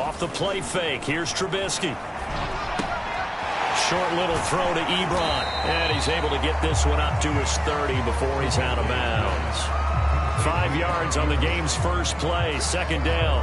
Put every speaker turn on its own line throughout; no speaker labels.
Off the play fake, here's Trubisky. Short little throw to Ebron. And he's able to get this one up to his 30 before he's out of bounds. 5 yards on the game's first play, second down.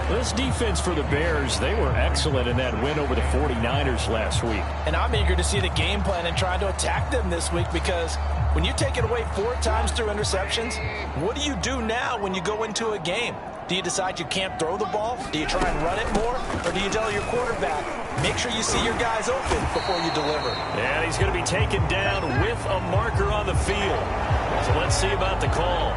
This defense for the Bears, they were excellent in that win over the 49ers last week.
And I'm eager to see the game plan and try to attack them this week, because when you take it away 4 times through interceptions, what do you do now when you go into a game? Do you decide you can't throw the ball? Do you try and run it more? Or do you tell your quarterback, make sure you see your guys open before you deliver?
And he's going to be taken down with a marker on the field. So let's see about the call.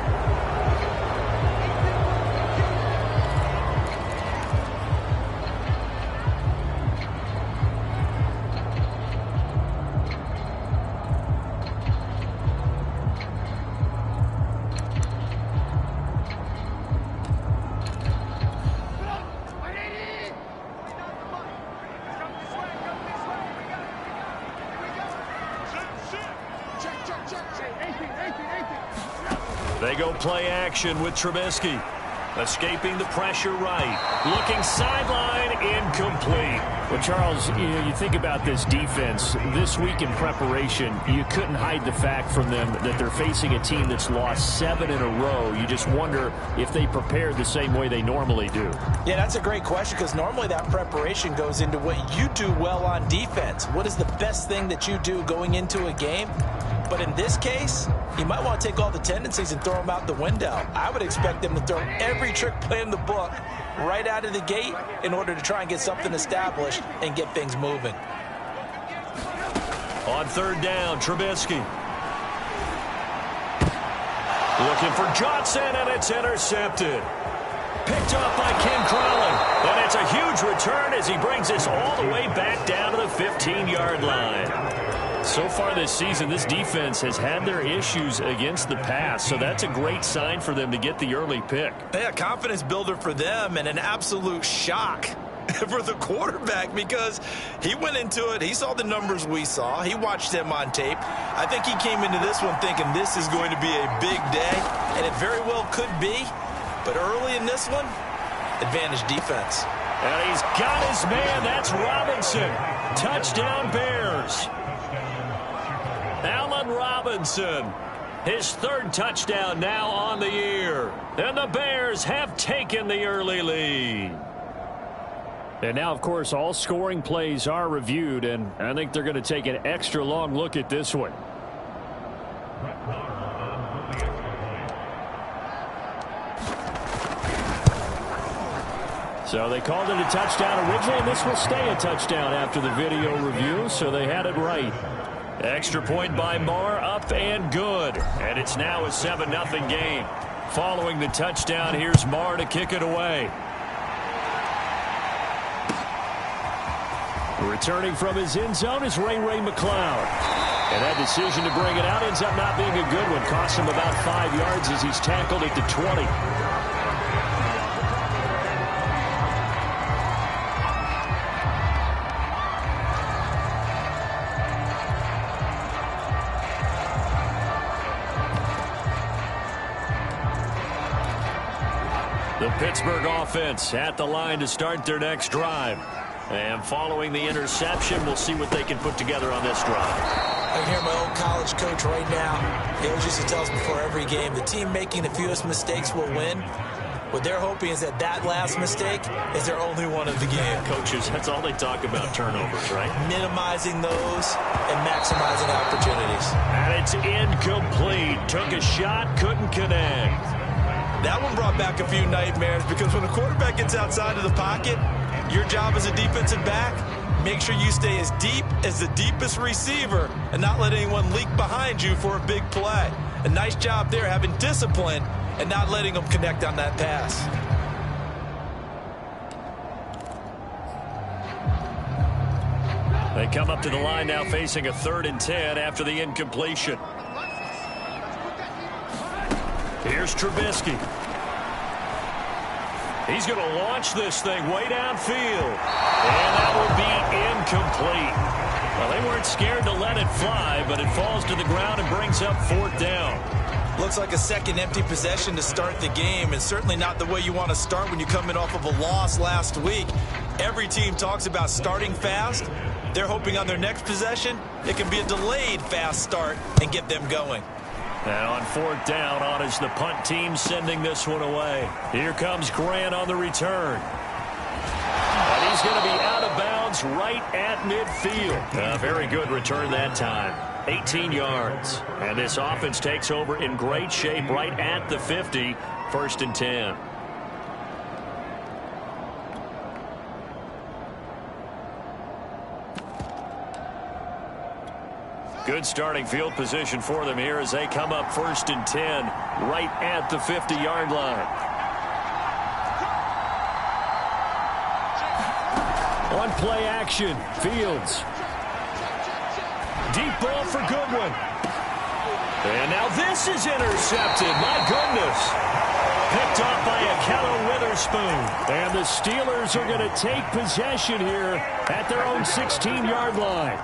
They go play action with Trubisky. Escaping the pressure right. Looking sideline, incomplete.
Well, Charles, you think about this defense. This week in preparation, you couldn't hide the fact from them that they're facing a team that's lost 7 in a row. You just wonder if they prepared the same way they normally do.
Yeah, that's a great question, because normally that preparation goes into what you do well on defense. What is the best thing that you do going into a game? But in this case, you might want to take all the tendencies and throw them out the window. I would expect them to throw every trick play in the book right out of the gate in order to try and get something established and get things moving.
On third down, Trubisky. Looking for Johnson, and it's intercepted. Picked off by Ken Crowley. And it's a huge return as he brings us all the way back down to the 15-yard line. So far this season, this defense has had their issues against the pass, so that's a great sign for them to get the early pick.
Yeah, confidence builder for them, and an absolute shock for the quarterback, because he went into it, he saw the numbers we saw, he watched them on tape. I think he came into this one thinking this is going to be a big day, and it very well could be, but early in this one, advantage defense.
And he's got his man, that's Robinson. Touchdown Bears. Allen Robinson, his third touchdown now on the year. And the Bears have taken the early lead.
And now, of course, all scoring plays are reviewed, and I think they're going to take an extra long look at this one. So they called it a touchdown originally, and this will stay a touchdown after the video review, so they had it right.
Extra point by Marr, up and good. And it's now a 7-0 game. Following the touchdown, here's Marr to kick it away.
Returning from his end zone is Ray McCloud. And that decision to bring it out ends up not being a good one. Costs him about 5 yards as he's tackled at the 20.
The Pittsburgh offense at the line to start their next drive. And following the interception, we'll see what they can put together on this drive.
I hear my old college coach right now. He always used to tell us before every game, the team making the fewest mistakes will win. What they're hoping is that that last mistake is their only one of the game.
Coaches, that's all they talk about, turnovers, right?
Minimizing those and maximizing opportunities.
And it's incomplete. Took a shot, couldn't connect.
That one brought back a few nightmares, because when a quarterback gets outside of the pocket, your job as a defensive back, make sure you stay as deep as the deepest receiver and not let anyone leak behind you for a big play. A nice job there, having discipline and not letting them connect on that pass.
They come up to the line now facing a 3rd and 10 after the incompletion. Here's Trubisky. He's going to launch this thing way downfield. And that will be incomplete. Well, they weren't scared to let it fly, but it falls to the ground and brings up 4th down.
Looks like a second empty possession to start the game, and certainly not the way you want to start when you're coming off of a loss last week. Every team talks about starting fast. They're hoping on their next possession, it can be a delayed fast start and get them going.
And on fourth down, on is the punt team sending this one away. Here comes Grant on the return. And he's going to be out of bounds right at midfield. A very good return that time. 18 yards. And this offense takes over in great shape right at the 50. 1st and 10. Good starting field position for them here as they come up 1st and 10 right at the 50-yard line. On play action, Fields. Deep ball for Goodwin. And now this is intercepted. My goodness. Picked off by Akello Witherspoon. And the Steelers are going to take possession here at their own 16-yard line.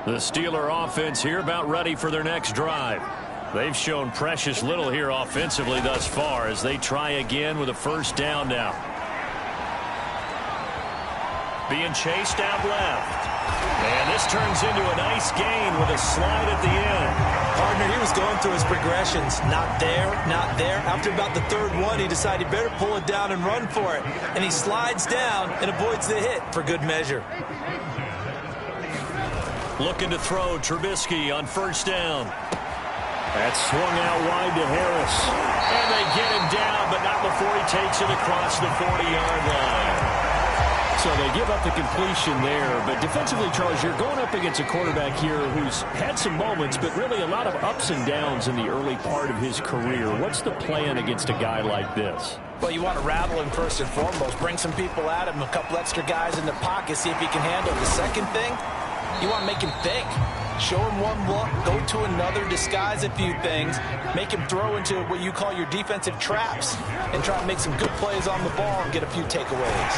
The Steeler offense here about ready for their next drive. They've shown precious little here offensively thus far as they try again with a 1st down now. Being chased out left. And this turns into a nice gain with a slide at the end.
Partner, he was going through his progressions. Not there, not there. After about the 3rd one, he decided he better pull it down and run for it. And he slides down and avoids the hit for good measure.
Looking to throw, Trubisky on 1st down.
That's swung out wide to Harris.
And they get him down, but not before he takes it across the 40-yard line.
So they give up the completion there. But defensively, Charles, you're going up against a quarterback here who's had some moments, but really a lot of ups and downs in the early part of his career. What's the plan against a guy like this?
Well, you want to rattle him first and foremost. Bring some people at him, a couple extra guys in the pocket, see if he can handle it. The second thing, you want to make him think. Show him one look, go to another, disguise a few things, make him throw into what you call your defensive traps, and try to make some good plays on the ball and get a few takeaways.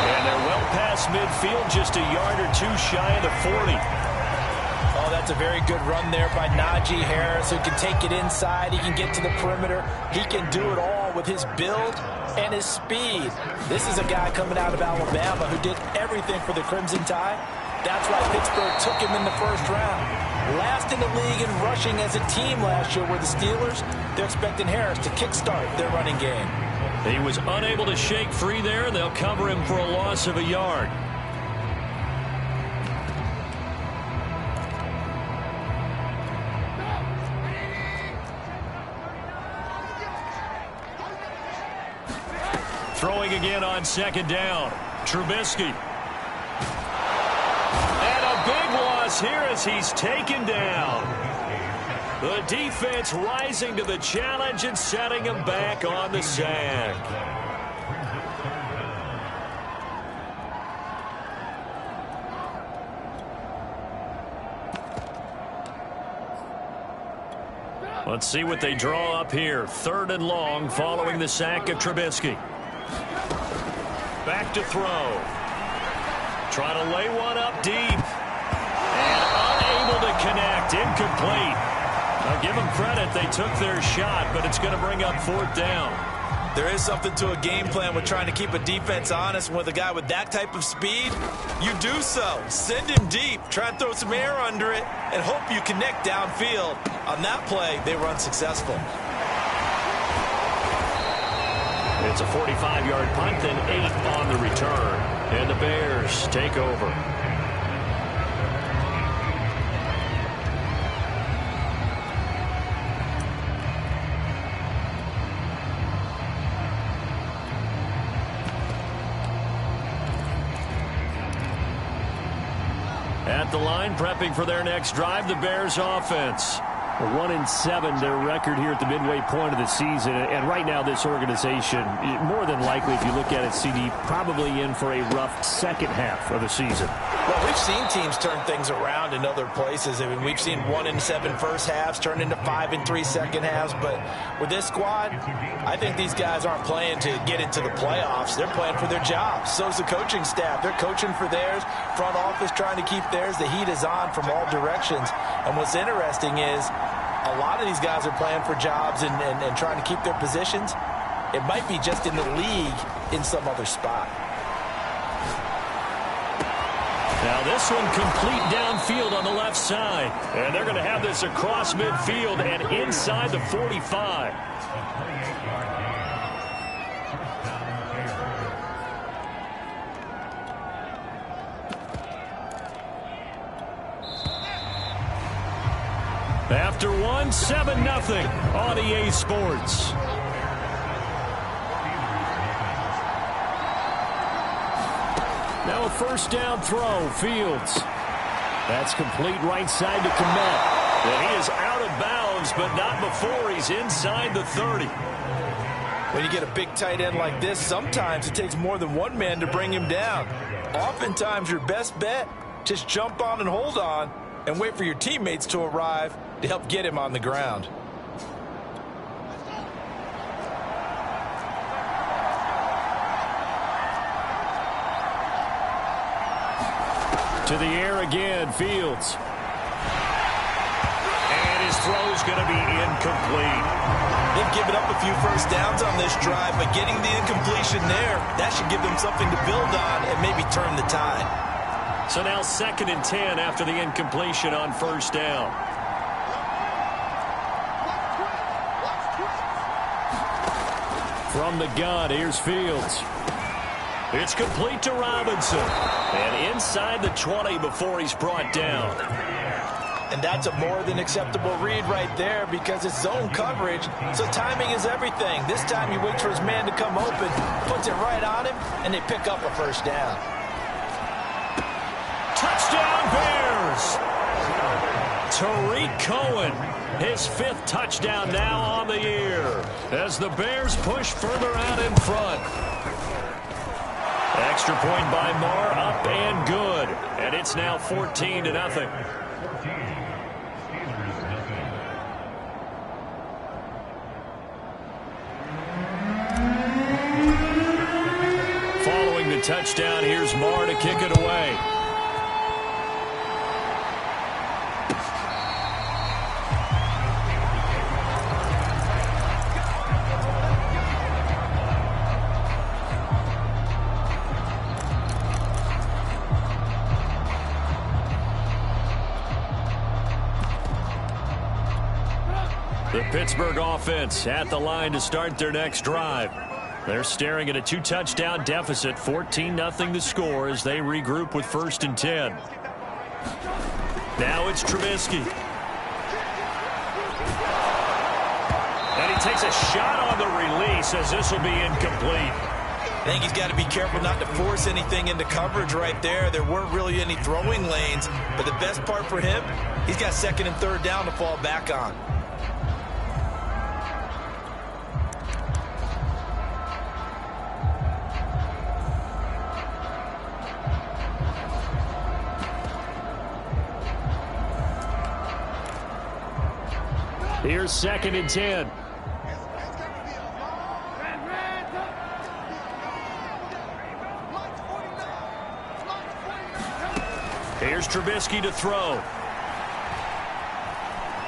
And they're well past midfield, just a yard or two shy of the 40.
Oh, that's a very good run there by Najee Harris, who can take it inside. He can get to the perimeter. He can do it all with his build and his speed. This is a guy coming out of Alabama who did everything for the Crimson Tide. That's why Pittsburgh took him in the 1st round. Last in the league in rushing as a team last year were the Steelers. They're expecting Harris to kickstart their running game.
He was unable to shake free there. They'll cover him for a loss of a yard. Throwing again on 2nd down. Trubisky. Big loss here as he's taken down. The defense rising to the challenge and setting him back on the sack. Let's see what they draw up here. 3rd and long following the sack of Trubisky. Back to throw. Trying to lay one up deep. Unable to connect. Incomplete. I'll give them credit. They took their shot, but it's going to bring up 4th down.
There is something to a game plan with trying to keep a defense honest. With a guy with that type of speed, you do so. Send him deep. Try and throw some air under it and hope you connect downfield. On that play, they were unsuccessful.
It's a 45-yard punt, then 8 on the return. And the Bears take over. At the line, prepping for their next drive, the Bears offense.
1-7, their record here at the midway point of the season. And right now, this organization, more than likely, if you look at it, CD, probably in for a rough second half of the season.
Well, we've seen teams turn things around in other places. I mean, we've seen 1-7 first halves turn into 5-3 second halves. But with this squad, I think these guys aren't playing to get into the playoffs. They're playing for their jobs. So's the coaching staff. They're coaching for theirs. Front office trying to keep theirs. The heat is on from all directions. And what's interesting is a lot of these guys are playing for jobs and trying to keep their positions. It might be just in the league in some other spot.
Now this one complete downfield on the left side. And they're going to have this across midfield and inside the 45. After one, 7-0 on EA Sports. Now a first down throw, Fields. That's complete right side to Kmet. And he is out of bounds, but not before he's inside the 30.
When you get a big tight end like this, sometimes it takes more than one man to bring him down. Oftentimes your best bet, just jump on and hold on and wait for your teammates to arrive to help get him on the ground.
To the air again, Fields. And his throw's going to be incomplete.
They've given up a few first downs on this drive, but getting the incompletion there, that should give them something to build on and maybe turn the tide.
So now 2nd and 10 after the incompletion on first down. From the gun, here's Fields. It's complete to Robinson. And inside the 20 before he's brought down.
And that's a more than acceptable read right there because it's zone coverage, so timing is everything. This time he waits for his man to come open, puts it right on him, and they pick up a first down.
Touchdown Bears! Tariq Cohen, his 5th touchdown now on the year as the Bears push further out in front. Extra point by Marr, up and good. And it's now 14-0. Following the touchdown, here's Marr to kick it away. The Pittsburgh offense at the line to start their next drive. They're staring at a 2-touchdown deficit, 14-0 the score as they regroup with 1st and 10. Now it's Trubisky. And he takes a shot on the release as this will be incomplete.
I think he's got to be careful not to force anything into coverage right there. There weren't really any throwing lanes, but the best part for him, he's got 2nd and 3rd down to fall back on.
Here's 2nd and 10.
Here's Trubisky to throw.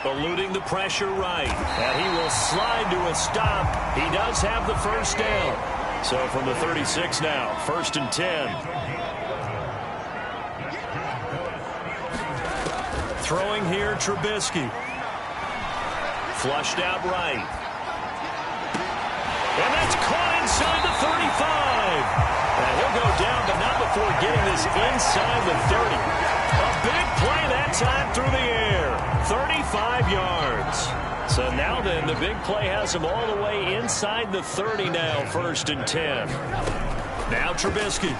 Eluding the pressure right. And he will slide to a stop. He does have the first down. So from the 36 now, 1st and 10. Throwing here, Trubisky. Flushed out right. And that's caught inside the 35. And he'll go down, but not before getting this inside the 30. A big play that time through the air. 35 yards. So now then, the big play has him all the way inside the 30 now, 1st and 10. Now Trubisky.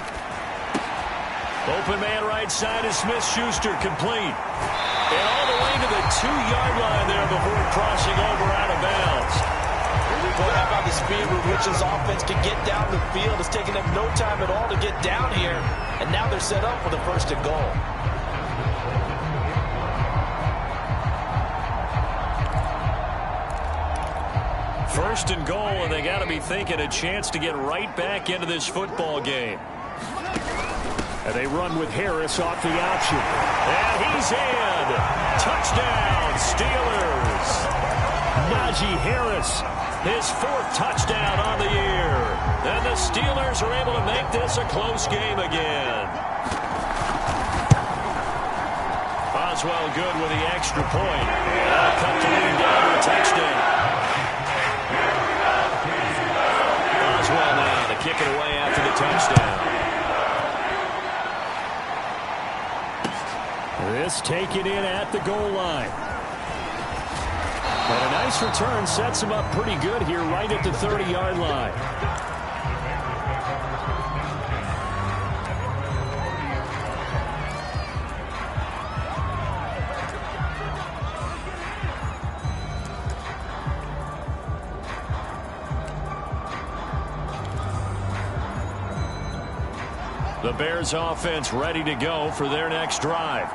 Open man right side is Smith-Schuster, complete. And all the way to the 2-yard line there before crossing over out of bounds.
Boy, how about the speed with which his offense can get down the field? It's taken them no time at all to get down here. And now they're set up with a 1st and goal.
First and goal, and they got to be thinking a chance to get right back into this football game.
And they run with Harris off the option.
And he's in. Touchdown, Steelers.
Najee Harris,
his 4th touchdown on the year. And the Steelers are able to make this a close game again. Oswell good with the extra point. Cut to lead down to a touchdown. Oswell now to kick it away after the touchdown.
This taken in at the goal line. And a nice return sets him up pretty good here right at the 30-yard line.
The Bears offense ready to go for their next drive.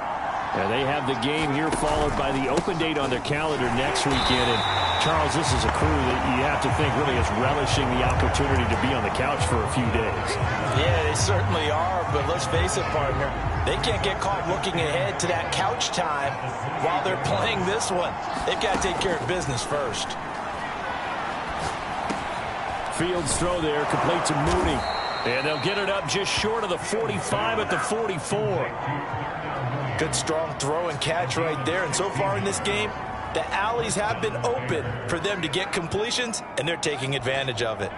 And they have the game here followed by the open date on their calendar next weekend. And, Charles, this is a crew that you have to think really is relishing the opportunity to be on the couch for a few days.
Yeah, they certainly are. But let's face it, partner, they can't get caught looking ahead to that couch time while they're playing this one. They've got to take care of business first.
Fields throw there, complete to Mooney.
And they'll get it up just short of the 45 at the 44.
Good strong throw and catch right there. And so far in this game, the alleys have been open for them to get completions, and they're taking advantage of it.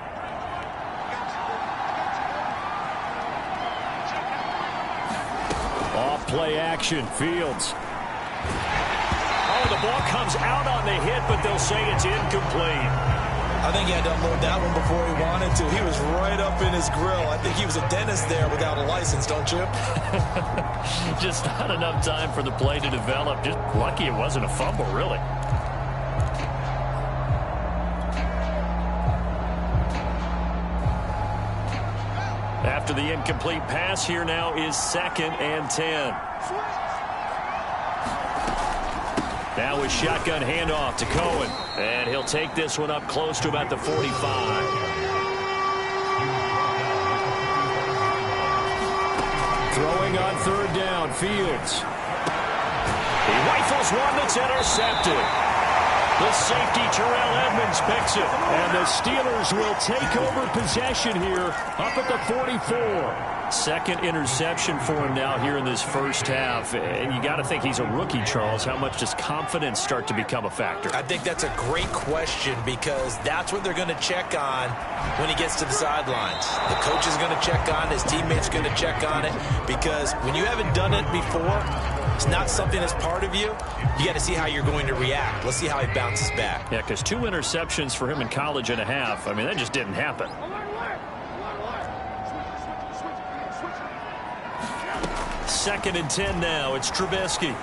Off play action, Fields.
Oh, the ball comes out on the hit, but they'll say it's incomplete.
I think he had to unload that one before he wanted to. He was right up in his grill. I think he was a dentist there without a license, don't you?
Just not enough time for the play to develop. Just lucky it wasn't a fumble, really.
After the incomplete pass, here now is 2nd and 10. Now a shotgun handoff to Cohen. And he'll take this one up close to about the 45.
Throwing on 3rd down, Fields.
He rifles one that's intercepted. The safety, Terrell Edmonds, picks it.
And the Steelers will take over possession here up at the 44.
2nd interception for him now here in this first half. And you got to think he's a rookie, Charles. How much does confidence start to become a factor?
I think that's a great question because that's what they're going to check on when he gets to the sidelines. The coach is going to check on it. His teammates going to check on it because when you haven't done it before, it's not something that's part of you. You got to see how you're going to react. Let's see how he bounces back.
Yeah, because 2 interceptions for him in college and a half. I mean, that just didn't happen. 2nd and 10 now. It's Trubisky.
And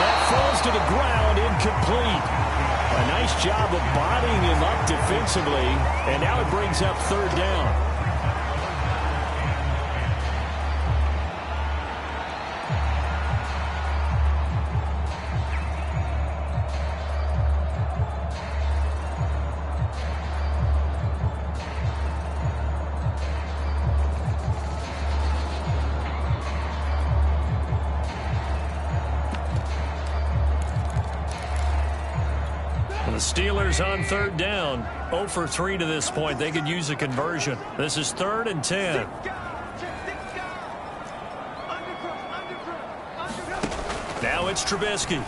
that falls to the ground, incomplete. A nice job of bodying him up defensively. And now it brings up 3rd down.
Steelers on 3rd down. 0 for 3 to this point. They could use a conversion. This is 3rd and 10. Now it's Trubisky.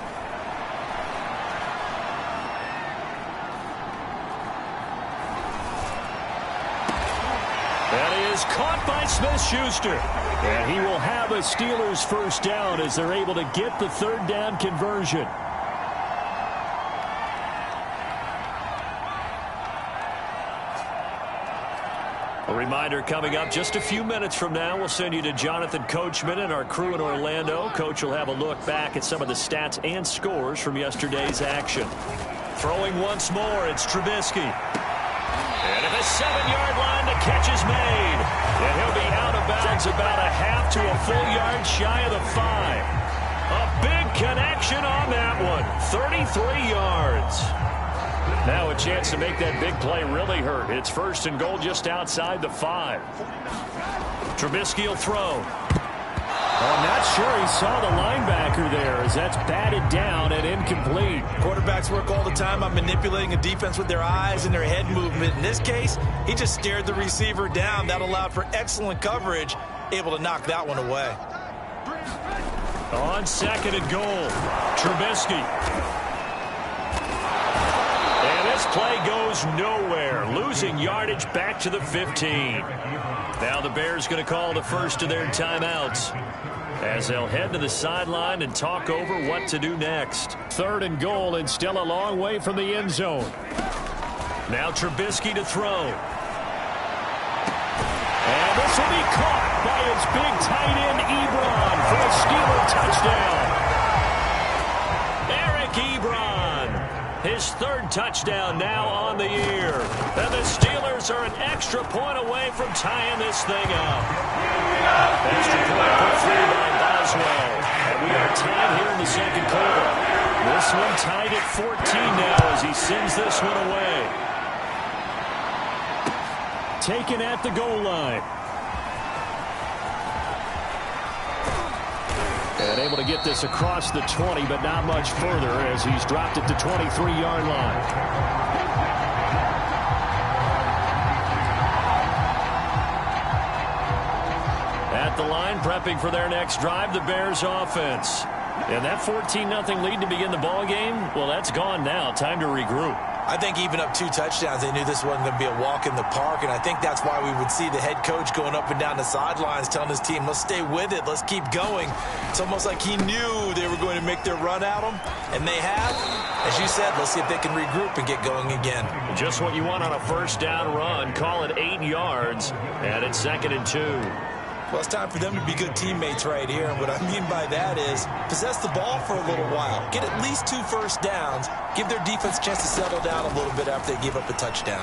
That is caught by Smith-Schuster.
And he will have a Steelers 1st down as they're able to get the 3rd down conversion.
A reminder coming up just a few minutes from now, we'll send you to Jonathan Coachman and our crew in Orlando. Coach will have a look back at some of the stats and scores from yesterday's action. Throwing once more, it's Trubisky. And at the 7-yard line, the catch is made. And he'll be out of bounds about a half to a full yard shy of the 5. A big connection on that one. 33 yards. Now a chance to make that big play really hurt. It's 1st and goal just outside the 5. Trubisky will throw.
I'm not sure he saw the linebacker there as that's batted down and incomplete.
Quarterbacks work all the time on manipulating a defense with their eyes and their head movement. In this case, he just stared the receiver down. That allowed for excellent coverage, able to knock that one away.
On 2nd and goal, Trubisky. And this play goes nowhere, losing yardage back to the 15. Now the Bears going to call the first of their timeouts as they'll head to the sideline and talk over what to do next.
3rd and goal and still a long way from the end zone.
Now Trubisky to throw. And this will be caught by his big tight end Ebron for a Steeler touchdown. Eric Ebron, his 3rd touchdown now on the year. And the Steelers are an extra point away from tying this thing up. Extra point put through by Boswell. And we are tied here in the 2nd quarter. This one tied at 14 now as he sends this one away.
Taken at the goal line. And able to get this across the 20, but not much further as he's dropped it to 23-yard line. At the line, prepping for their next drive, the Bears offense. And that 14-0 lead to begin the ball game, well, that's gone now. Time to regroup.
I think even up 2 touchdowns, they knew this wasn't going to be a walk in the park, and I think that's why we would see the head coach going up and down the sidelines telling his team, let's stay with it, let's keep going. It's almost like he knew they were going to make their run at him, and they have. As you said, let's see if they can regroup and get going again.
Just what you want on a 1st down run. Call it 8 yards, and it's 2nd and 2.
Well, it's time for them to be good teammates right here. And what I mean by that is possess the ball for a little while. Get at least 2 first downs. Give their defense a chance to settle down a little bit after they give up a touchdown.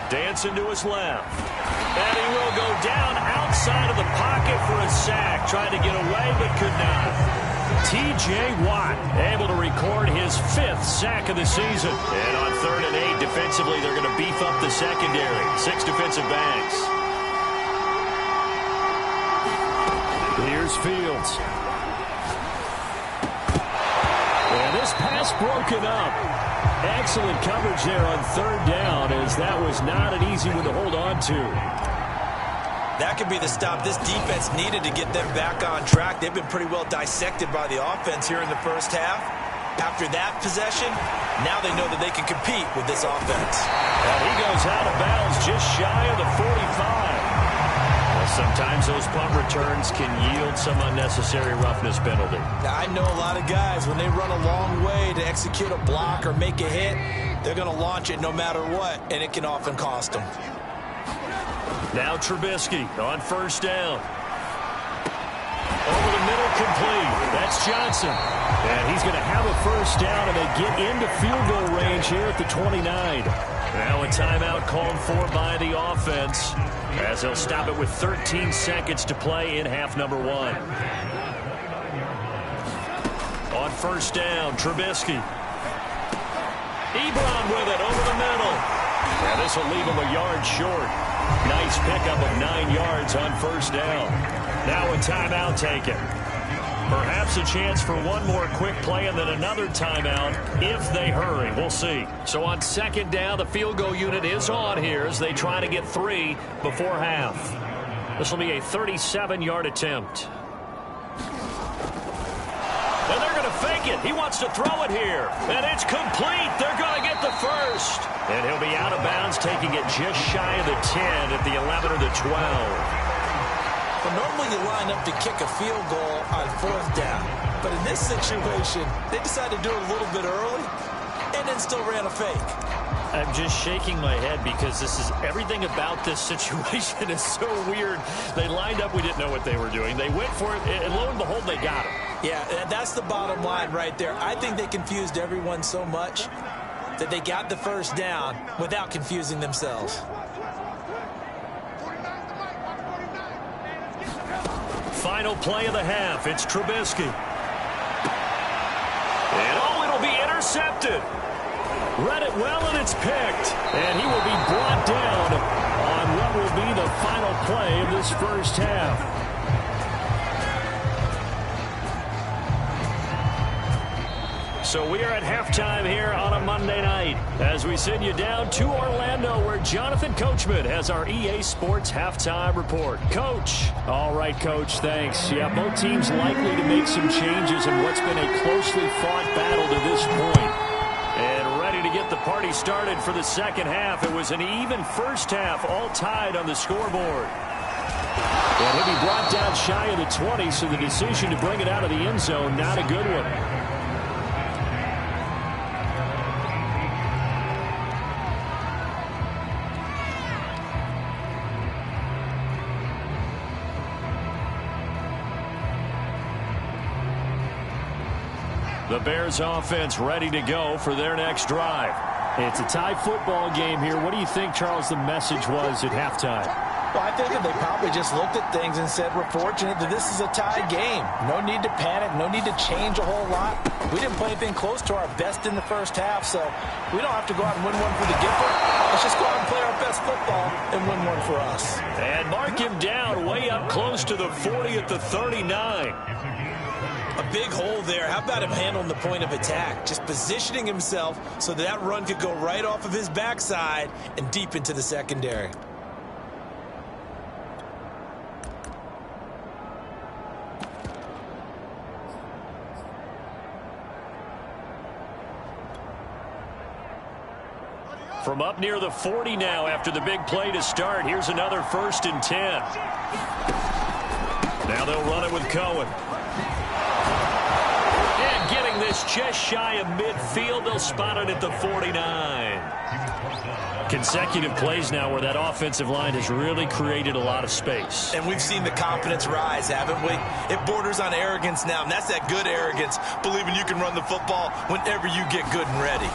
Dancing to his left. And he will go down outside of the pocket for a sack. Tried to get away, but could not. T.J. Watt able to record his 5th sack of the season. And on 3rd and 8, defensively, they're going to beef up the secondary. 6 defensive backs.
Here's Fields. And this pass broken up. Excellent coverage there on 3rd down as that was not an easy one to hold on to.
That could be the stop this defense needed to get them back on track. They've been pretty well dissected by the offense here in the 1st half. After that possession, now they know that they can compete with this offense.
And he goes out of bounds just shy of the 45. Sometimes those punt returns can yield some unnecessary roughness penalty.
Now, I know a lot of guys, when they run a long way to execute a block or make a hit, they're going to launch it no matter what, and it can often cost them.
Now Trubisky on 1st down. Over the middle, complete. That's Johnson.
And he's going to have a 1st down, and they get into field goal range here at the 29.
Now a timeout called for by the offense as they'll stop it with 13 seconds to play in half number 1. On 1st down, Trubisky. Ebron with it over the middle. And this will leave him a yard short. Nice pickup of 9 yards on 1st down. Now a timeout taken. Perhaps a chance for one more quick play and then another timeout if they hurry. We'll see. So on 2nd down, the field goal unit is on here as they try to get 3 before half. This will be a 37-yard attempt. And they're going to fake it. He wants to throw it here. And it's complete. They're going to get the 1st. And he'll be out of bounds, taking it just shy of the 10 at the 11 or the 12.
Well, normally you line up to kick a field goal on 4th down. But in this situation, they decided to do it a little bit early and then still ran a fake.
I'm just shaking my head because everything about this situation is so weird. They lined up. We didn't know what they were doing. They went for it, and lo and behold, they got him.
Yeah, that's the bottom line right there. I think they confused everyone so much that they got the first down without confusing themselves.
Final play of the half. It's Trubisky. And it'll be intercepted. Read it well, and it's picked. And he will be brought down on what will be the final play of this first half. So we are at halftime here on a Monday night as we send you down to Orlando where Jonathan Coachman has our EA Sports halftime report. Coach.
All right, Coach, thanks. Yeah, both teams likely to make some changes in what's been a closely fought battle to this point.
And ready to get the party started for the second half. It was an even first half, all tied on the scoreboard.
And he'll be brought down shy of the 20, so the decision to bring it out of the end zone, not a good one.
The Bears offense ready to go for their next drive.
It's a tie football game here. What do you think, Charles, the message was at halftime?
Well, I think that they probably just looked at things and said, we're fortunate that this is a tie game. No need to panic. No need to change a whole lot. We didn't play anything close to our best in the first half, so we don't have to go out and win one for the giver. Let's just go out and play our best football and win one for us.
And mark him down way up close to the 40 at the 39.
A big hole there. How about him handling the point of attack? Just positioning himself so that run could go right off of his backside and deep into the secondary.
From up near the 40 now after the big play to start. Here's another 1st and 10. Now they'll run it with Cohen. And getting this just shy of midfield. They'll spot it at the 49. Consecutive plays now where that offensive line has really created a lot of space.
And we've seen the confidence rise, haven't we? It borders on arrogance now, and that's that good arrogance, believing you can run the football whenever you get good and ready.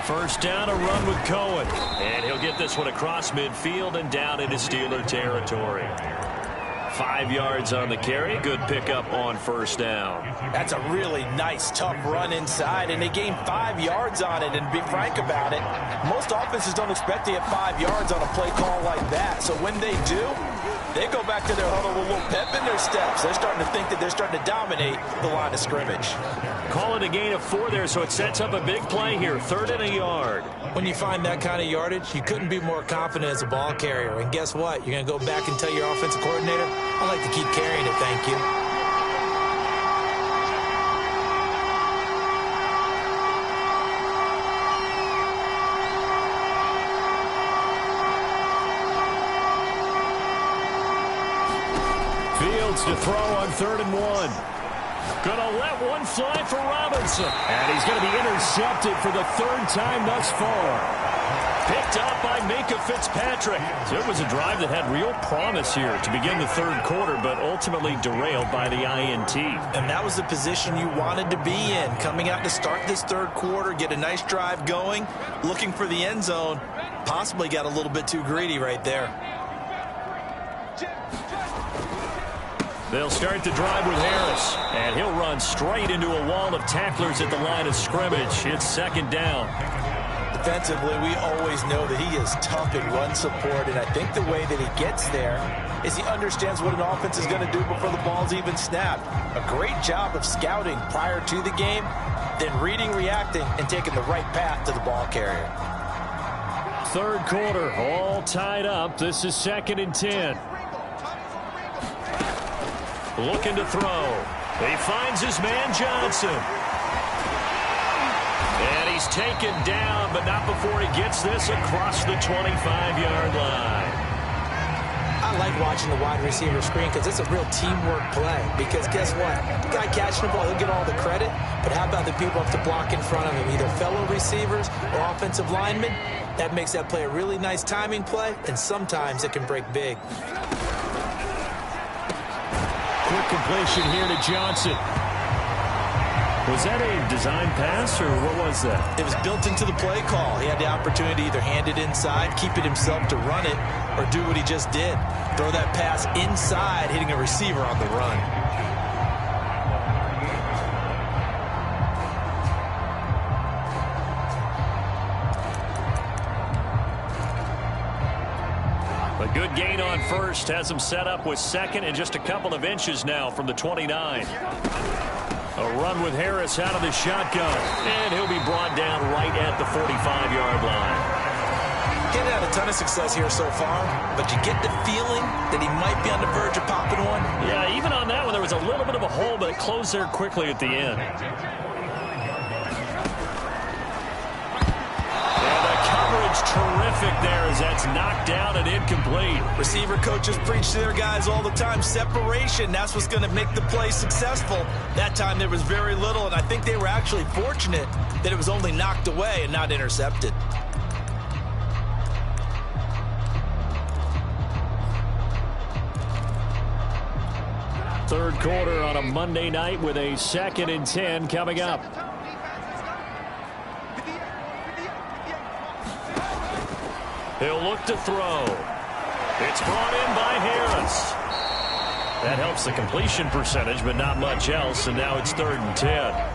First down, a run with Cohen. And he'll get this one across midfield and down into Steeler territory. 5 yards on the carry. Good pickup on first down.
That's a really nice, tough run inside, and they gained 5 yards on it. And to be frank about it, most offenses don't expect to get 5 yards on a play call like that. So when they do, they go back to their huddle with a little pep in their steps. They're starting to think that they're starting to dominate the line of scrimmage.
Call it a gain of 4 there, so it sets up a big play here. 3rd and a yard.
When you find that kind of yardage, you couldn't be more confident as a ball carrier. And guess what? You're going to go back and tell your offensive coordinator, I'd like to keep carrying it, thank you.
Fields to throw on 3rd and 1. Gonna let one fly for Robinson.
And he's going to be intercepted for the 3rd time thus far.
Picked up by Minka Fitzpatrick. So it was a drive that had real promise here to begin the 3rd quarter, but ultimately derailed by the INT.
And that was the position you wanted to be in. Coming out to start this 3rd quarter, get a nice drive going, looking for the end zone. Possibly got a little bit too greedy right there.
They'll start the drive with Harris, and he'll run straight into a wall of tacklers at the line of scrimmage. It's 2nd down.
Defensively, we always know that he is tough in run support, and I think the way that he gets there is he understands what an offense is going to do before the ball's even snapped. A great job of scouting prior to the game, then reading, reacting, and taking the right path to the ball carrier.
3rd quarter, all tied up. This is 2nd and 10. Looking to throw. He finds his man Johnson. And he's taken down, but not before he gets this across the 25-yard line.
I like watching the wide receiver screen because it's a real teamwork play. Because guess what? The guy catching the ball, he'll get all the credit. But how about the people up to block in front of him, either fellow receivers or offensive linemen? That makes that play a really nice timing play, and sometimes it can break big.
Quick completion here to Johnson. Was that a design pass, or what was that?
It was built into the play call. He had the opportunity to either hand it inside, keep it himself to run it, or do what he just did. Throw that pass inside, hitting a receiver on the run.
A good gain on first has him set up with second and just a couple of inches now from the 29. A run with Harris out of the shotgun, and he'll be brought down right at the 45-yard line.
He's had a ton of success here so far, but you get the feeling that he might be on the verge of popping one.
Yeah, even on that one, there was a little bit of a hole, but it closed there quickly at the end. Terrific there as that's knocked down and incomplete.
Receiver coaches preach to their guys all the time. Separation, that's what's going to make the play successful. That time there was very little, and I think they were actually fortunate that it was only knocked away and not intercepted.
Third quarter on a Monday night with a 2nd and 10 coming up. He'll look to throw. It's brought in by Harris. That helps the completion percentage, but not much else, and now it's 3rd and 10.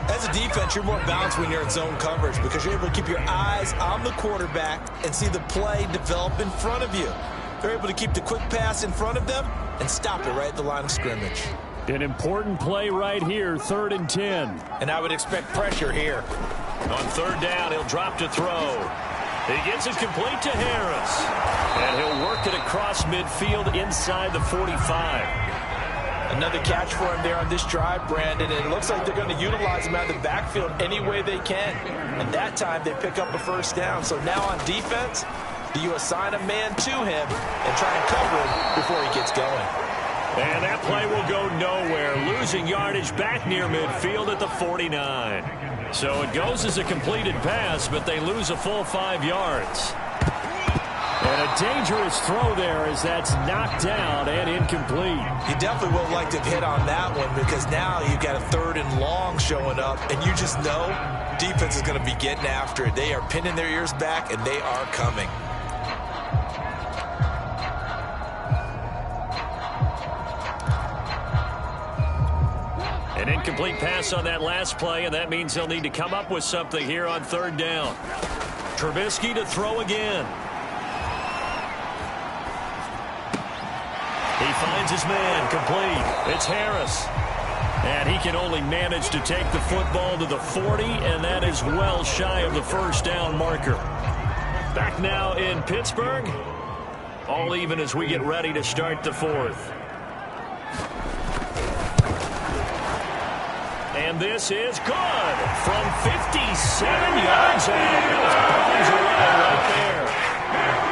As a defense, you're more balanced when you're in zone coverage because you're able to keep your eyes on the quarterback and see the play develop in front of you. They're able to keep the quick pass in front of them and stop it right at the line of scrimmage.
An important play right here, 3rd and 10.
And I would expect pressure here.
On 3rd down, he'll drop to throw. He gets it complete to Harris. And he'll work it across midfield inside the 45.
Another catch for him there on this drive, Brandon. And it looks like they're going to utilize him out of the backfield any way they can. And that time they pick up a 1st down. So now on defense, do you assign a man to him and try and cover him before he gets going?
And that play will go nowhere. Losing yardage back near midfield at the 49. So it goes as a completed pass, but they lose a full 5 yards. And a dangerous throw there as that's knocked down and incomplete.
You definitely would have liked to have hit on that one because now you've got a 3rd and long showing up, and you just know defense is going to be getting after it. They are pinning their ears back, and they are coming.
An incomplete pass on that last play, and that means they'll need to come up with something here on 3rd down. Trubisky to throw again. He finds his man, complete. It's Harris. And he can only manage to take the football to the 40, and that is well shy of the 1st down marker. Back now in Pittsburgh. All even as we get ready to start the 4th. And this is good from 57 yards out. Bombs away right there.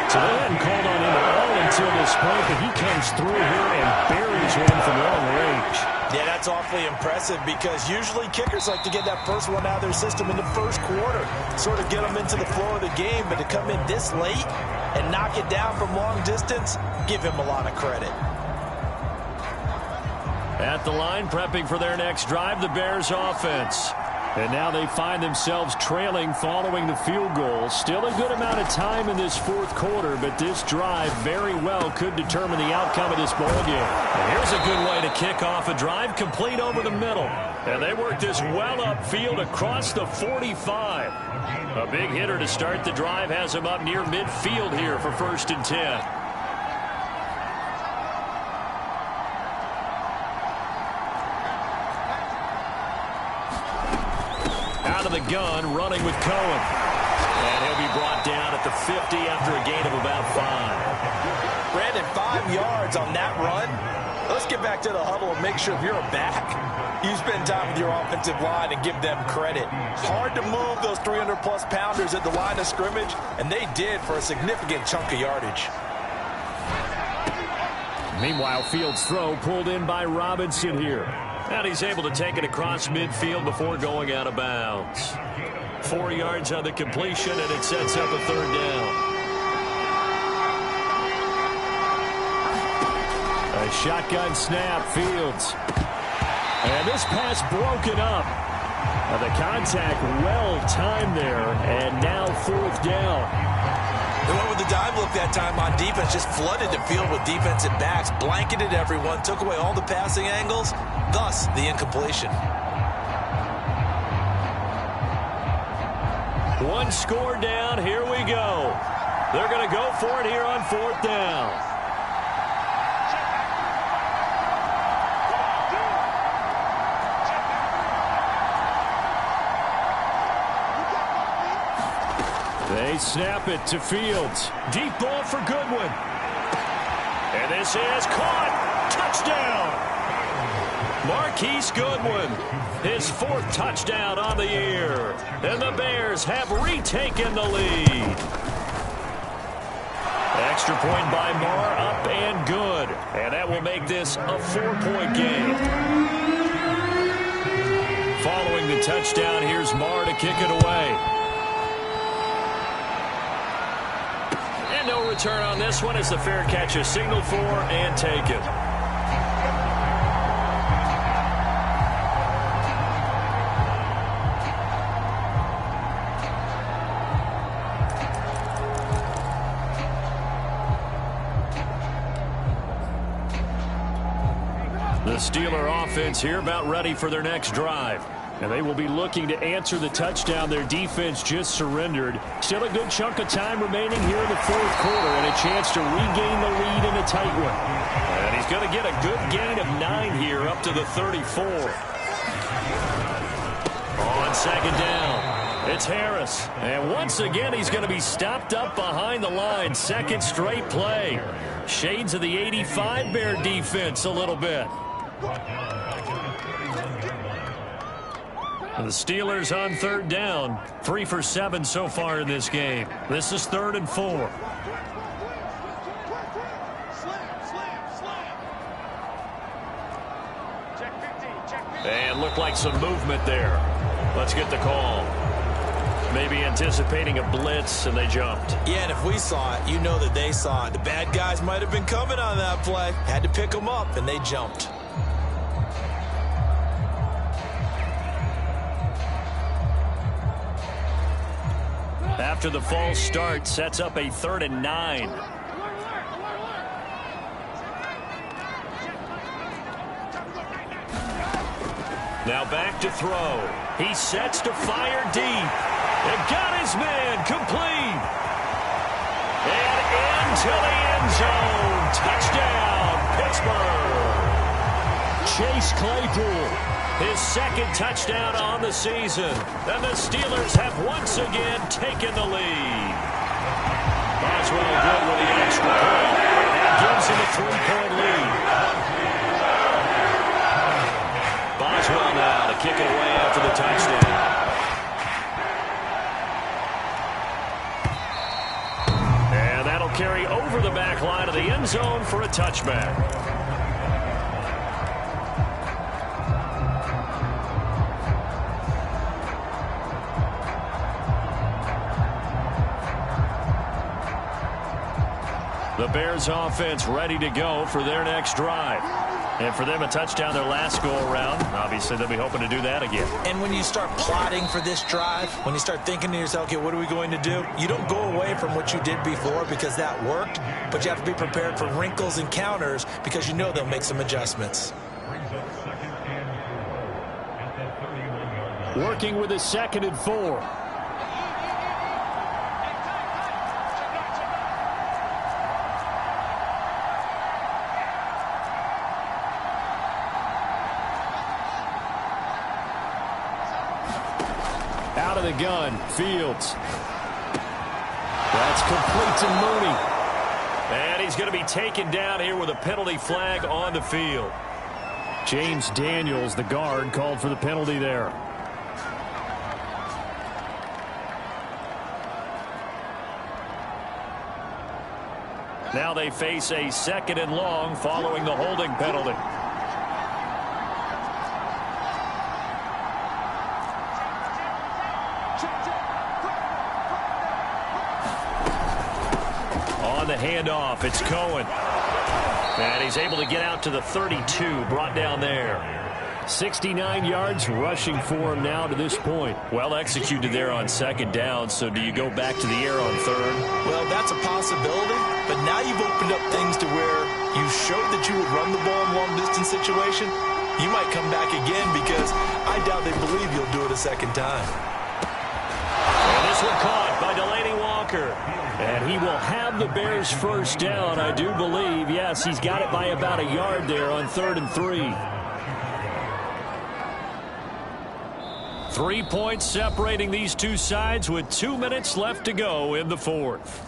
So they hadn't called on him at all until this point, but he comes through here and buries one from long range.
Yeah, that's awfully impressive because usually kickers like to get that first one out of their system in the 1st quarter, sort of get them into the flow of the game, but to come in this late and knock it down from long distance, give him a lot of credit.
At the line, prepping for their next drive, the Bears offense. And now they find themselves trailing following the field goal. Still a good amount of time in this 4th quarter, but this drive very well could determine the outcome of this ball game. And here's a good way to kick off a drive, complete over the middle. And they work this well upfield across the 45. A big hitter to start the drive has him up near midfield here for 1st and 10. Out of the gun, running with Cohen. And he'll be brought down at the 50 after a gain of about 5.
Brandon, 5 yards on that run. Let's get back to the huddle and make sure if you're a back, you spend time with your offensive line and give them credit. Hard to move those 300-plus pounders at the line of scrimmage, and they did for a significant chunk of yardage.
Meanwhile, Fields' throw pulled in by Robinson here.
And he's able to take it across midfield before going out of bounds. 4 yards on the completion, and it sets up a third down.
A shotgun snap, Fields. And this pass broken up. The contact well-timed there, and now fourth down.
They went with the dime look that time on defense, just flooded the field with defensive backs, blanketed everyone, took away all the passing angles, thus the incompletion.
One score down, here we go. They're going to go for it here on fourth down.
They snap it to Fields.
Deep ball for Goodwin. And this is caught. Touchdown. Marquise Goodwin. His fourth touchdown on the year. And the Bears have retaken the lead. Extra point by Marr, up and good. And that will make this a 4-point game. Following the touchdown, here's Marr to kick it away. No return on this one as the fair catch is signaled for and taken. The Steeler offense here about ready for their next drive. And they will be looking to answer the touchdown their defense just surrendered. Still a good chunk of time remaining here in the fourth quarter and a chance to regain the lead in a tight one. And he's going to get a good gain of 9 here up to the 34. On second down, it's Harris. And once again, he's going to be stopped up behind the line. Second straight play. Shades of the 85 Bear defense a little bit. The Steelers on third down, 3 for 7 so far in this game. This is 3rd and 4. And looked like some movement there. Let's get the call. Maybe anticipating a blitz, and they jumped.
Yeah, and if we saw it, you know that they saw it. The bad guys might have been coming on that play. Had to pick them up, and they jumped.
After the false start, sets up a 3rd and 9. Now back to throw. He sets to fire deep. And got his man complete. And into the end zone. Touchdown, Pittsburgh. Chase Claypool. His second touchdown on the season. And the Steelers have once again taken the lead. Boswell good with the extra point. That gives him a 3-point lead. Boswell now to kick it away after the touchdown. And that'll carry over the back line of the end zone for a touchback. The Bears offense ready to go for their next drive. And for them, a touchdown their last go-around. Obviously, they'll be hoping to do that again.
And when you start plotting for this drive, when you start thinking to yourself, okay, what are we going to do? You don't go away from what you did before because that worked, but you have to be prepared for wrinkles and counters because you know they'll make some adjustments.
Working with a 2nd and 4. Out of the gun, Fields. That's complete to Mooney.
And he's going to be taken down here with a penalty flag on the field.
James Daniels, the guard, called for the penalty there.
Now they face a 2nd and long following the holding penalty. On the handoff, it's Cohen. And he's able to get out to the 32, brought down there. 69 yards rushing for him now to this point. Well executed there on 2nd down, so do you go back to the air on 3rd?
Well, that's a possibility, but now you've opened up things to where you showed that you would run the ball in long-distance situation. You might come back again because I doubt they believe you'll do it a 2nd time.
And this one caught by Delaney Walker. And he will have the Bears' 1st down, I do believe. Yes, he's got it by about a yard there on 3rd and 3. 3 points separating these two sides with 2 minutes left to go in the 4th.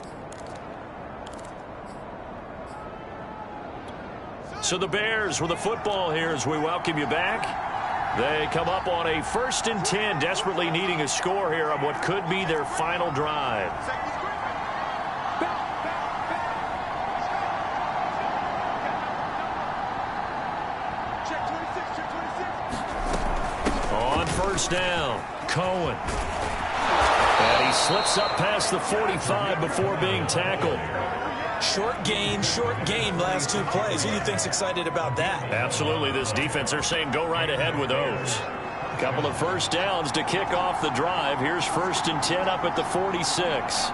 So the Bears with the football here as we welcome you back. They come up on a 1st and 10, desperately needing a score here on what could be their final drive. On 1st down, Cohen. And he slips up past the 45 before being tackled.
Short gain, last 2 plays. Who do you think's excited about that?
Absolutely, this defense, they're saying go right ahead with those. Couple of 1st downs to kick off the drive. Here's 1st and 10 up at the 46.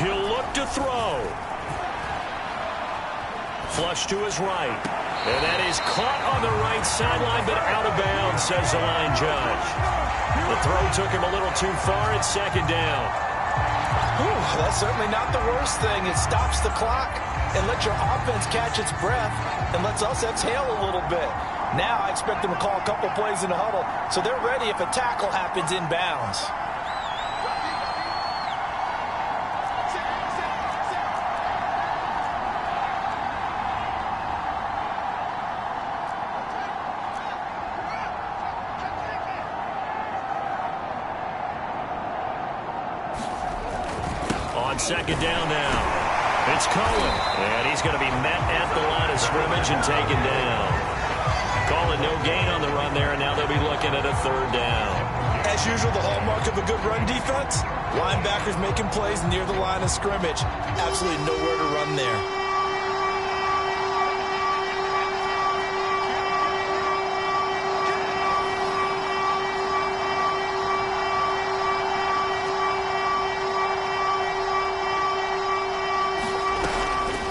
He'll look to throw. Flush to his right. And that is caught on the right sideline, but out of bounds, says the line judge. The throw took him a little too far at 2nd down.
That's certainly not the worst thing. It stops the clock and lets your offense catch its breath and lets us exhale a little bit. Now I expect them to call a couple plays in the huddle so they're ready if a tackle happens inbounds.
On 2nd down now, it's Cohen, and he's going to be met at the line of scrimmage and taken down. Calling no gain on the run there, and now they'll be looking at a 3rd down.
As usual, the hallmark of a good run defense, linebackers making plays near the line of scrimmage. Absolutely nowhere to run there.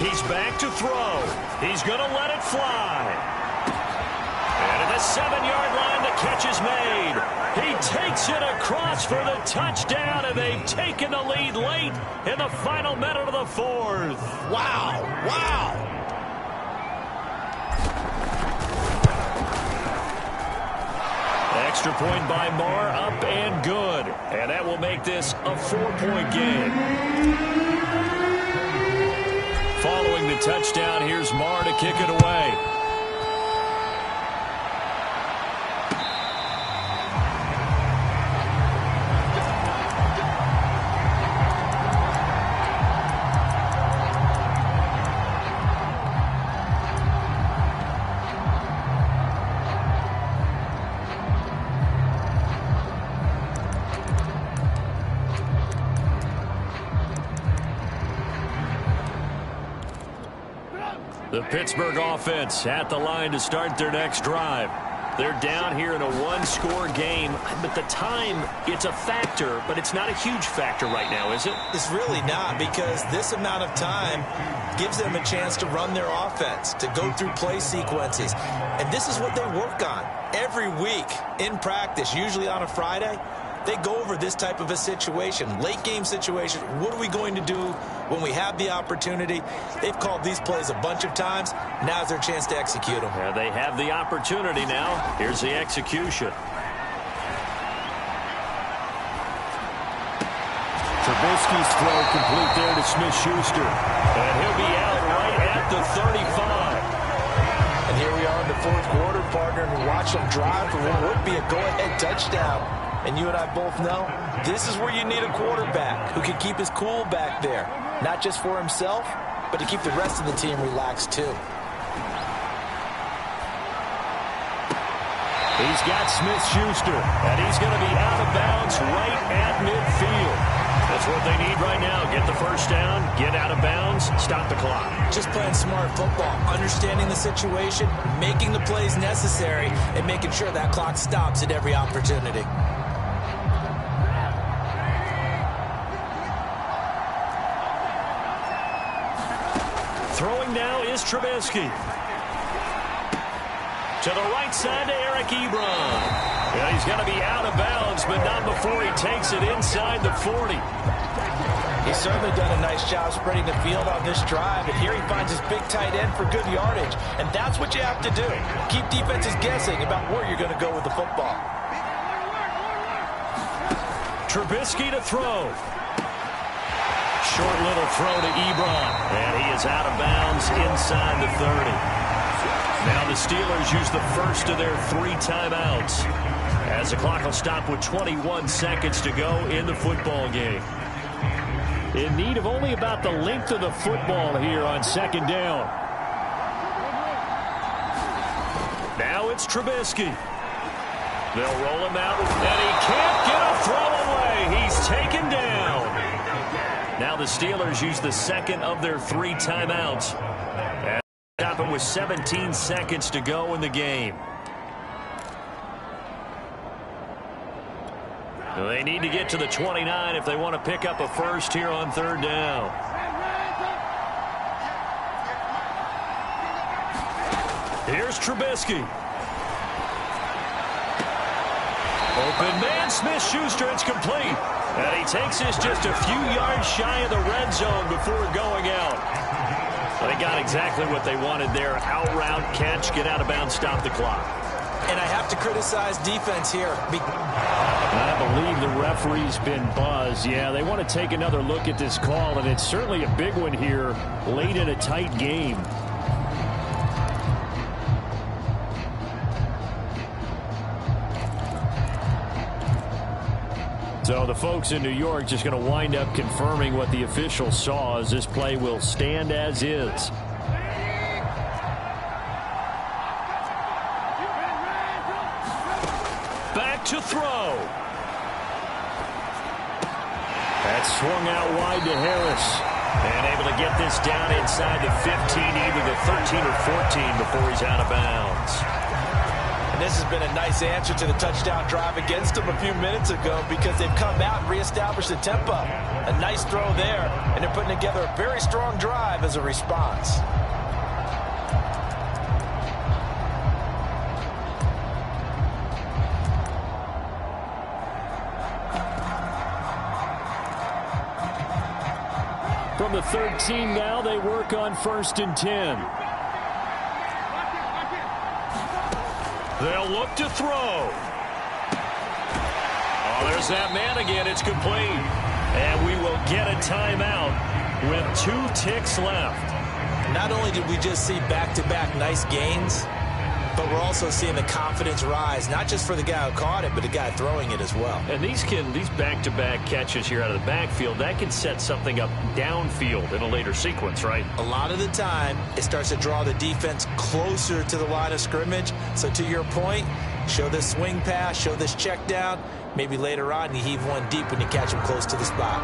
He's back to throw. He's going to let it fly. And at the 7-yard line, the catch is made. He takes it across for the touchdown, and they've taken the lead late in the final minute of the 4th.
Wow.
Extra point by Marr, up and good. And that will make this a 4-point game. Following the touchdown, here's Marr to kick it away. The Pittsburgh offense at the line to start their next drive. They're down here in a 1-score game, but the time, it's a factor, but it's not a huge factor right now, is it?
It's really not, because this amount of time gives them a chance to run their offense, to go through play sequences. And this is what they work on every week in practice, usually on a Friday. They go over this type of a situation, late game situation. What are we going to do when we have the opportunity? They've called these plays a bunch of times. Now's their chance to execute them.
Yeah, they have the opportunity now. Here's the execution.
Trubisky's throw complete there to Smith-Schuster.
And he'll be out right at the 35.
And here we are in the 4th quarter, partner, and watch them drive for what would be a go-ahead touchdown. And you and I both know this is where you need a quarterback who can keep his cool back there. not just for himself, but to keep the rest of the team relaxed too.
He's got Smith-Schuster, and he's going to be out of bounds right at midfield. That's what they need right now. Get the first down, get out of bounds, stop the clock.
Just playing smart football, understanding the situation, making the plays necessary, and making sure that clock stops at every opportunity.
Throwing now is Trubisky. To the right side to Eric Ebron. Yeah, he's going to be out of bounds, but not before he takes it inside the 40.
He's certainly done a nice job spreading the field on this drive, and here he finds his big tight end for good yardage, and that's what you have to do. Keep defenses guessing about where you're going to go with the football.
Trubisky to throw. Short little throw to Ebron, and he is out of bounds inside the 30. Now the Steelers use the first of their 3 timeouts, as the clock will stop with 21 seconds to go in the football game. In need of only about the length of the football here on second down. Now it's Trubisky. They'll roll him out, and he can't get a throw away. He's taken down. Now the Steelers use the second of their 3 timeouts. And stop it with 17 seconds to go in the game. They need to get to the 29 if they want to pick up a first here on third down. Here's Trubisky. Open man, Smith-Schuster, it's complete. And he takes this just a few yards shy of the red zone before going out. They got exactly what they wanted there. Out route, catch, get out of bounds, stop the clock.
And I have to criticize defense here.
I believe the referee's been buzzed. Yeah, they want to take another look at this call, and it's certainly a big one here late in a tight game. So the folks in New York just going to wind up confirming what the official saw, as this play will stand as is.
Back to throw.
That's swung out wide to Harris.
And able to get this down inside the 15, either the 13 or 14 before he's out of bounds.
And this has been a nice answer to the touchdown drive against them a few minutes ago, because they've come out and reestablished the tempo. A nice throw there, and they're putting together a very strong drive as a response.
From the 13 now, they work on 1st and 10.
They'll look to throw. Oh, there's that man again. It's complete. And we will get a timeout with 2 ticks left.
Not only did we just see back-to-back nice gains, but we're also seeing the confidence rise, not just for the guy who caught it, but the guy throwing it as well.
And these back-to-back catches here out of the backfield, that can set something up downfield in a later sequence, right?
A lot of the time, it starts to draw the defense closer to the line of scrimmage. So to your point, show this swing pass, show this check down. Maybe later on, you heave one deep when you catch him close to the spot.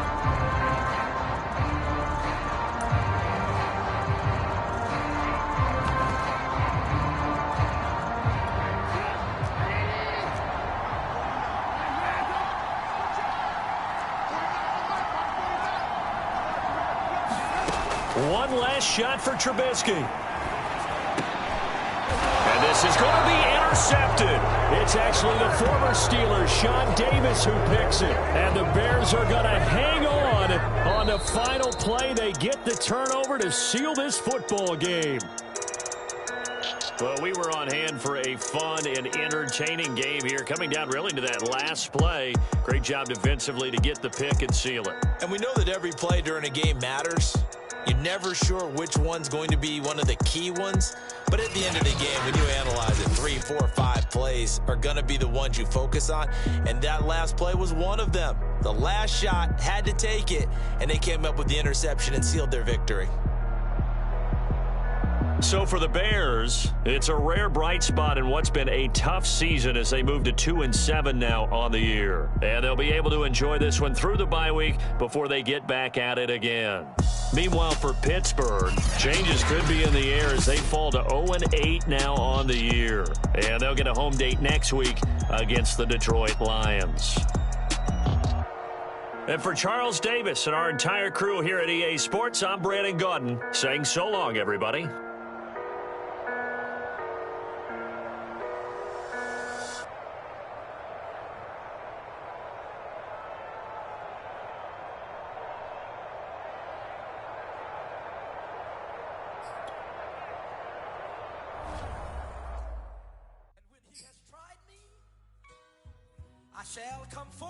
One last shot for Trubisky. And this is going to be intercepted.
It's actually the former Steeler, Sean Davis, who picks it. And the Bears are going to hang on the final play. They get the turnover to seal this football game.
Well, we were on hand for a fun and entertaining game here, coming down really to that last play. Great job defensively to get the pick and seal it.
And we know that every play during a game matters, You're never sure which one's going to be one of the key ones. But at the end of the game, when you analyze it, 3, 4, 5 plays are going to be the ones you focus on. And that last play was one of them. The last shot had to take it, and they came up with the interception and sealed their victory.
So for the Bears, it's a rare bright spot in what's been a tough season as they move to 2-7 now on the year. And they'll be able to enjoy this one through the bye week before they get back at it again. Meanwhile, for Pittsburgh, changes could be in the air as they fall to 0-8 now on the year. And they'll get a home date next week against the Detroit Lions. And for Charles Davis and our entire crew here at EA Sports, I'm Brandon Gaudin saying so long, everybody.
I shall come forth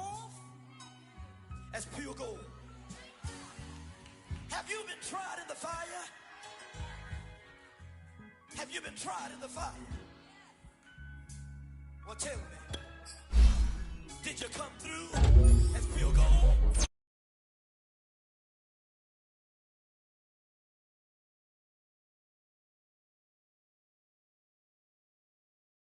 as pure gold. Have you been tried in the fire? Have you been tried in the fire? Well, tell me, did you come through as pure gold?